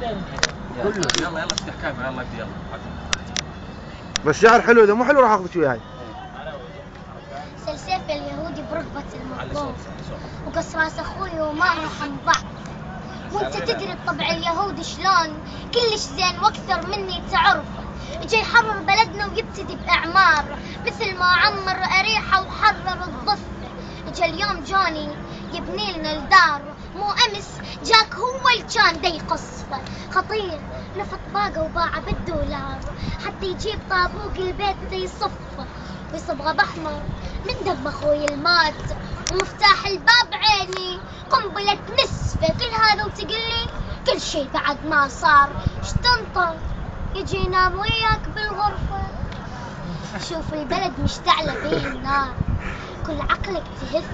كله. يلا افتح كاميرا، يلا ابدي، يلا. بس شعر حلو، اذا مو حلو راح اخذك وياي. سلسيف اليهودي بركبة المطلوب وقص راس اخوي وما راح بعض. وانت تدري الطبع اليهودي شلون كلش زين واكثر مني تعرف. جاي يحرر بلدنا ويبتدي باعمار مثل ما عمر اريحه وحرر الضفه. اجا اليوم جاني يبني لنا الدار، مو امس جاك هو اللي كان دا يقصفه. خطير لفت باقه وباعه بالدولار حتى يجيب طابوق البيت دا يصفه ويصبغه باحمر من دم اخوي المات. ومفتاح الباب عيني قنبله نسفه. كل هذا وتقلي كل شي بعد ما صار. شتنطر يجي ينام وياك بالغرفه. شوف البلد مشتعله فيه النار، كل عقلك تهف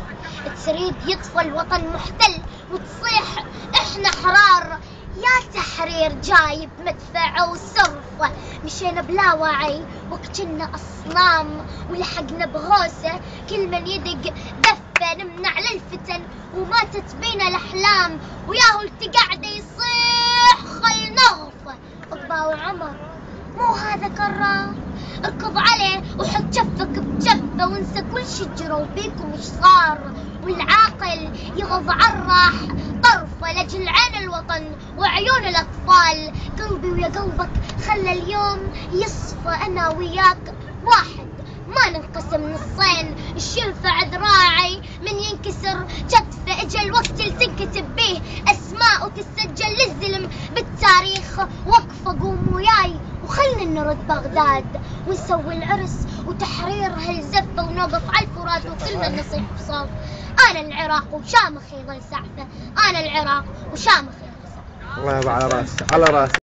تريد يطفى الوطن محتل وتصيح احنا حرار. يا تحرير جايب مدفع وسرفه. مشينا بلا وعي وكجنا اصنام ولحقنا بغوسه. كل من يدق دفه نمنع للفتن وماتت بينا الاحلام. وياهو التقعده يصيح خل نغفه. اطبا وعمر مو هذا كرار، اركض عليه وحط جفك بجفه وانسى كل شي جروا بيكم وش صار. والعاقل يغض عالراح طرفه لاجل عين الوطن وعيون الاطفال. قلبي ويا قلبك خلى اليوم يصفى. انا وياك واحد ما ننقسم نصين. ايش ينفع ذراعي من ينكسر كتفه. اجا الوقت اللي تنكتب بيه اسماء وتسجل للزلم بالتاريخ. وقفه قوم وياي وخلنا نرد بغداد ونسوي العرس وتحرير هالزفه ونوقف على الفرات وكلنا نصيح بصوت. انا العراق وشامخي ظل سعفه. انا العراق وشامخي ظل سعفه. الله يرضى على راسي على راسي.